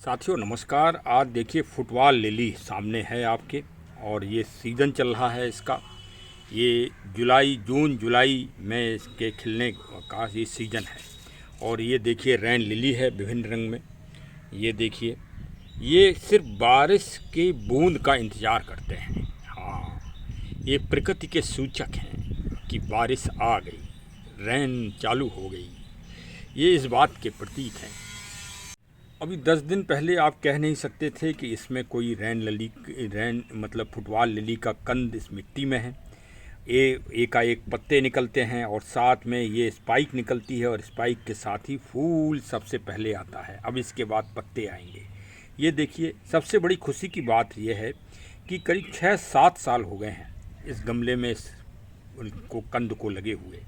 साथियों नमस्कार। आज देखिए फुटबॉल लिली सामने है आपके, और ये सीज़न चल रहा है इसका। ये जून जुलाई में इसके खिलने का ये सीज़न है। और ये देखिए रैन लिली है विभिन्न रंग में। ये देखिए, ये सिर्फ बारिश की बूंद का इंतज़ार करते हैं। हाँ, ये प्रकृति के सूचक हैं कि बारिश आ गई, रैन चालू हो गई। ये इस बात के प्रतीक हैं। अभी 10 दिन पहले आप कह नहीं सकते थे कि इसमें कोई रैन मतलब फुटबॉल लिली का कंद इस मिट्टी में है। ये एकाएक पत्ते निकलते हैं और साथ में ये स्पाइक निकलती है, और स्पाइक के साथ ही फूल सबसे पहले आता है। अब इसके बाद पत्ते आएंगे। ये देखिए, सबसे बड़ी खुशी की बात यह है कि करीब 6-7 साल हो गए हैं इस गमले में उनको कंद को लगे हुए।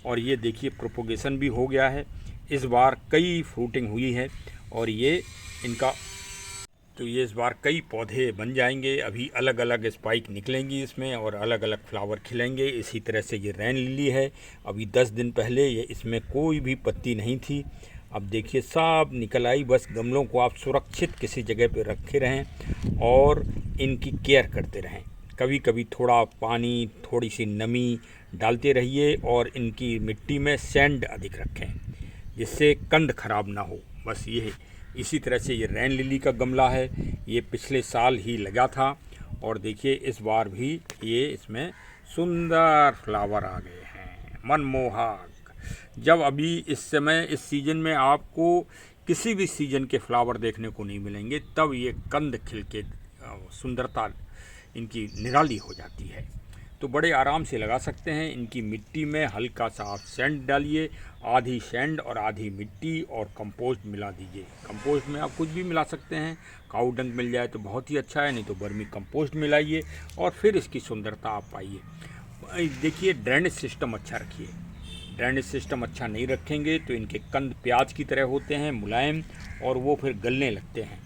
और ये देखिए प्रोपोगेशन भी हो गया है। इस बार कई फ्रूटिंग हुई है, और ये इस बार कई पौधे बन जाएंगे। अभी अलग अलग स्पाइक निकलेंगी इसमें, और अलग अलग फ्लावर खिलेंगे। इसी तरह से ये रैन लिली है। अभी 10 दिन पहले ये इसमें कोई भी पत्ती नहीं थी। अब देखिए सब निकल आई। बस गमलों को आप सुरक्षित किसी जगह पे रखे रहें और इनकी केयर करते रहें। कभी कभी थोड़ा पानी, थोड़ी सी नमी डालते रहिए, और इनकी मिट्टी में सैंड अधिक रखें जिससे कंद खराब ना हो। बस ये इसी तरह से ये रैन लिली का गमला है। ये पिछले साल ही लगा था, और देखिए इस बार भी ये इसमें सुंदर फ्लावर आ गए हैं, मनमोहक। जब अभी इस समय इस सीज़न में आपको किसी भी सीज़न के फ्लावर देखने को नहीं मिलेंगे, तब ये कंद खिल के सुंदरता इनकी निराली हो जाती है। तो बड़े आराम से लगा सकते हैं। इनकी मिट्टी में हल्का सा आप सैंड डालिए, आधी सैंड और आधी मिट्टी, और कंपोस्ट मिला दीजिए। कंपोस्ट में आप कुछ भी मिला सकते हैं। काऊ डंग मिल जाए तो बहुत ही अच्छा है, नहीं तो वर्मी कंपोस्ट मिलाइए, और फिर इसकी सुंदरता आप पाइए। देखिए ड्रेनेज सिस्टम अच्छा रखिए। ड्रेनेज सिस्टम अच्छा नहीं रखेंगे तो इनके कंद प्याज की तरह होते हैं, मुलायम, और वो फिर गलने लगते हैं।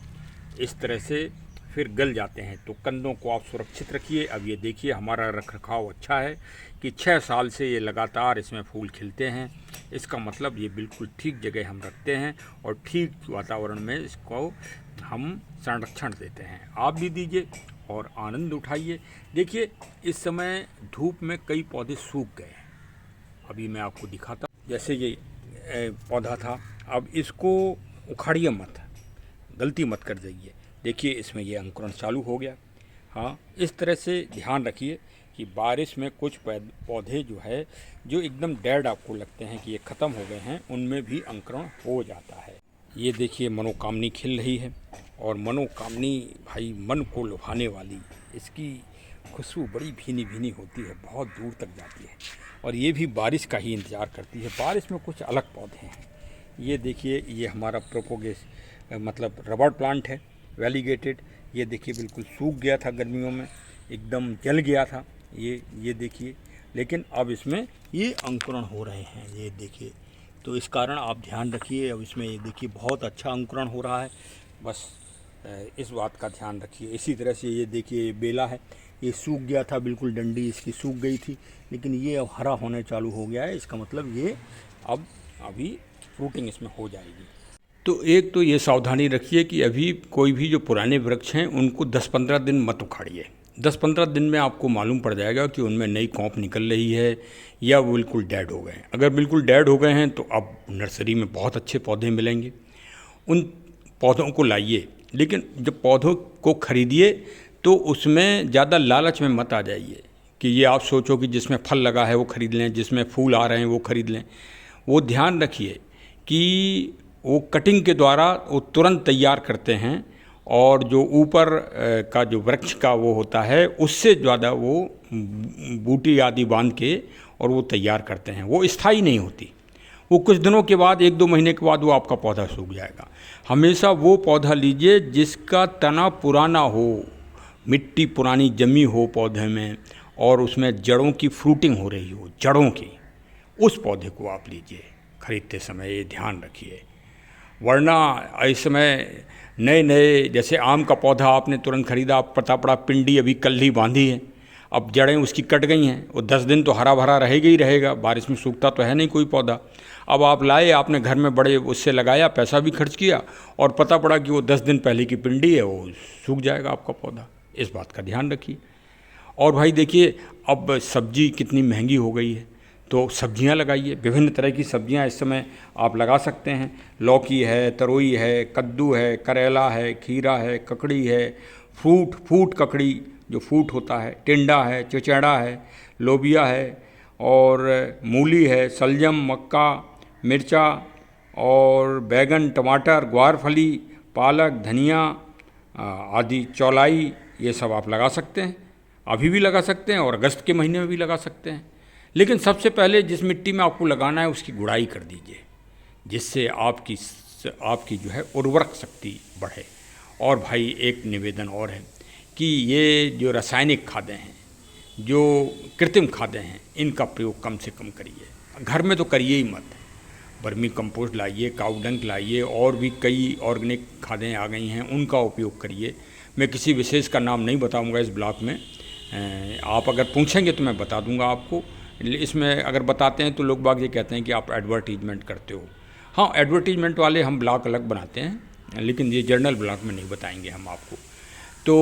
इस तरह से फिर गल जाते हैं। तो कंदों को आप सुरक्षित रखिए। अब ये देखिए हमारा रखरखाव अच्छा है कि 6 साल से ये लगातार इसमें फूल खिलते हैं। इसका मतलब ये बिल्कुल ठीक जगह हम रखते हैं, और ठीक वातावरण में इसको हम संरक्षण देते हैं। आप भी दीजिए और आनंद उठाइए। देखिए इस समय धूप में कई पौधे सूख गए हैं। अभी मैं आपको दिखाता हूँ। जैसे ये पौधा था, अब इसको उखाड़िए मत, गलती मत कर जाइए। देखिए इसमें ये अंकुरण चालू हो गया। हाँ, इस तरह से ध्यान रखिए कि बारिश में कुछ पौधे जो है जो एकदम डेड आपको लगते हैं कि ये ख़त्म हो गए हैं, उनमें भी अंकुरण हो जाता है। ये देखिए मनोकामनी खिल रही है, और मनोकामनी भाई मन को लुभाने वाली, इसकी खुशबू बड़ी भीनी भीनी होती है, बहुत दूर तक जाती है, और ये भी बारिश का ही इंतज़ार करती है। बारिश में कुछ अलग पौधे हैं। ये देखिए, ये हमारा मतलब रबड़ प्लांट है, वेलीगेटेड। ये देखिए बिल्कुल सूख गया था गर्मियों में, एकदम जल गया था। ये देखिए, लेकिन अब इसमें ये अंकुरण हो रहे हैं। ये देखिए, तो इस कारण आप ध्यान रखिए। अब इसमें ये देखिए बहुत अच्छा अंकुरण हो रहा है। बस इस बात का ध्यान रखिए। इसी तरह से ये देखिए, ये बेला है, ये सूख गया था, बिल्कुल डंडी इसकी सूख गई थी, लेकिन ये अब हरा होने चालू हो गया है। इसका मतलब ये अब अभी फ्रूटिंग इसमें हो जाएगी। तो एक तो ये सावधानी रखिए कि अभी कोई भी जो पुराने वृक्ष हैं उनको 10-15 दिन मत उखाड़िए। 10-15 दिन में आपको मालूम पड़ जाएगा कि उनमें नई कॉंप निकल रही है, या वो बिल्कुल डेड हो गए हैं। अगर बिल्कुल डेड हो गए हैं तो अब नर्सरी में बहुत अच्छे पौधे मिलेंगे। उन पौधों को लाइए, लेकिन जब पौधों को खरीदिए तो उसमें ज़्यादा लालच में मत आ जाइए कि ये आप सोचो कि जिसमें फल लगा है वो खरीद लें, जिसमें फूल आ रहे हैं वो खरीद लें। वो ध्यान रखिए कि वो कटिंग के द्वारा वो तुरंत तैयार करते हैं, और जो ऊपर का जो वृक्ष का वो होता है उससे ज़्यादा वो बूटी आदि बांध के और वो तैयार करते हैं। वो स्थायी नहीं होती। वो कुछ दिनों के बाद, 1-2 महीने के बाद वो आपका पौधा सूख जाएगा। हमेशा वो पौधा लीजिए जिसका तना पुराना हो, मिट्टी पुरानी जमी हो पौधे में, और उसमें जड़ों की फ्रूटिंग हो रही हो, जड़ों की। उस पौधे को आप लीजिए खरीदते समय, ये ध्यान रखिए। वरना इस समय नए नए, जैसे आम का पौधा आपने तुरंत खरीदा, पता पड़ा पिंडी अभी कल ही बांधी है, अब जड़ें उसकी कट गई हैं, वो 10 दिन तो हरा भरा रहेगा ही रहेगा। बारिश में सूखता तो है नहीं कोई पौधा। अब आप लाए, आपने घर में बड़े उससे लगाया, पैसा भी खर्च किया, और पता पड़ा कि वो 10 दिन पहले की पिंडी है, वो सूख जाएगा आपका पौधा। इस बात का ध्यान रखिए। और भाई देखिए, अब सब्जी कितनी महंगी हो गई है, तो सब्जियां लगाइए। विभिन्न तरह की सब्जियां इस समय आप लगा सकते हैं। लौकी है, तरोई है, कद्दू है, करेला है, खीरा है, ककड़ी है, फूट ककड़ी जो फूट होता है, टिंडा है, चिचड़ा है, लोबिया है, और मूली है, सलजम, मक्का, मिर्चा, और बैगन, टमाटर, ग्वारफली, पालक, धनिया आदि, चौलाई, ये सब आप लगा सकते हैं। अभी भी लगा सकते हैं और अगस्त के महीने में भी लगा सकते हैं। लेकिन सबसे पहले जिस मिट्टी में आपको लगाना है उसकी गुड़ाई कर दीजिए, जिससे आपकी जो है उर्वरक शक्ति बढ़े। और भाई एक निवेदन और है कि ये जो रासायनिक खादें हैं, जो कृत्रिम खादें हैं, इनका प्रयोग कम से कम करिए। घर में तो करिए ही मत। वर्मी कंपोस्ट लाइए, काऊ डंक लाइए, और भी कई ऑर्गेनिक खादें आ गई हैं, उनका उपयोग करिए। मैं किसी विशेष का नाम नहीं बताऊंगा इस ब्लॉग में, आप अगर पूछेंगे तो मैं बता दूंगा आपको। इसमें अगर बताते हैं तो लोग बाग ये कहते हैं कि आप एडवर्टीजमेंट करते हो। हाँ, एडवर्टीजमेंट वाले हम ब्लॉग अलग बनाते हैं, लेकिन ये जर्नल ब्लॉग में नहीं बताएंगे हम आपको। तो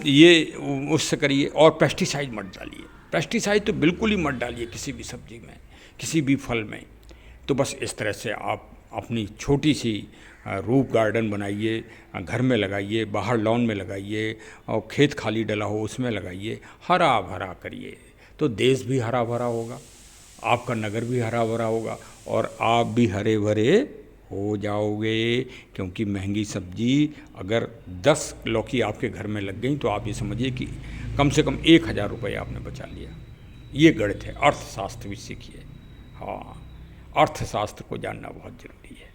ये उससे करिए। और पेस्टिसाइड मत डालिए। पेस्टिसाइड तो बिल्कुल ही मत डालिए किसी भी सब्जी में, किसी भी फल में। तो बस इस तरह से आप अपनी छोटी सी रूफ गार्डन बनाइए, घर में लगाइए, बाहर लॉन में लगाइए, और खेत खाली डला हो उसमें लगाइए, हरा भरा करिए। तो देश भी हरा भरा होगा, आपका नगर भी हरा भरा होगा, और आप भी हरे भरे हो जाओगे। क्योंकि महंगी सब्जी अगर 10 लौकी आपके घर में लग गई तो आप ये समझिए कि कम से कम 1000 रुपये आपने बचा लिया। ये गणित है। अर्थशास्त्र भी सीखिए। हाँ, अर्थशास्त्र को जानना बहुत ज़रूरी है।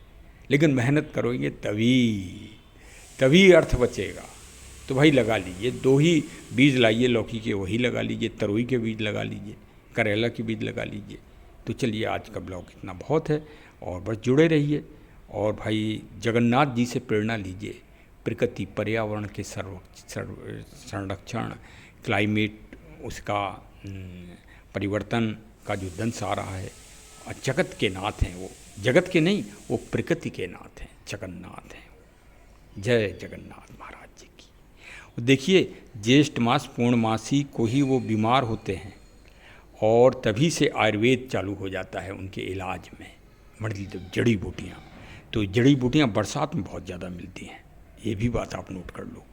लेकिन मेहनत करोगे तभी अर्थ बचेगा। तो भाई लगा लीजिए, 2 ही बीज लाइए लौकी के, वही लगा लीजिए। तरोई के बीज लगा लीजिए, करेला के बीज लगा लीजिए। तो चलिए, आज का ब्लॉग इतना बहुत है, और बस जुड़े रहिए। और भाई जगन्नाथ जी से प्रेरणा लीजिए। प्रकृति पर्यावरण के संरक्षण, क्लाइमेट उसका परिवर्तन का जो दंश आ रहा है, और जगत के नाथ हैं वो, जगत के नहीं, वो प्रकृति के नाथ हैं, जगन्नाथ हैं। जय जगन्नाथ महाराज जी की। देखिए, ज्येष्ठ मास पूर्णमासी को ही वो बीमार होते हैं, और तभी से आयुर्वेद चालू हो जाता है उनके इलाज में। मतलब जड़ी बूटियाँ, तो जड़ी बूटियाँ बरसात में बहुत ज़्यादा मिलती हैं। ये भी बात आप नोट कर लो।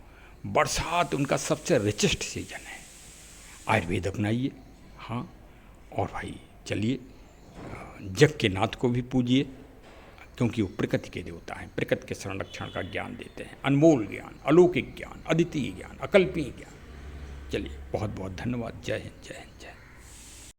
बरसात उनका सबसे रिचेस्ट सीजन है। आयुर्वेद अपनाइए। हाँ, और भाई चलिए, जग के नाथ को भी पूजिए, क्योंकि वो प्रकृति के देवता हैं। प्रकृति के संरक्षण का ज्ञान देते हैं, अनमोल ज्ञान, अलौकिक ज्ञान, अद्वितीय ज्ञान, अकल्पनीय ज्ञान। चलिए, बहुत बहुत धन्यवाद। जय हिंद, जय हिंद, जय हिंद।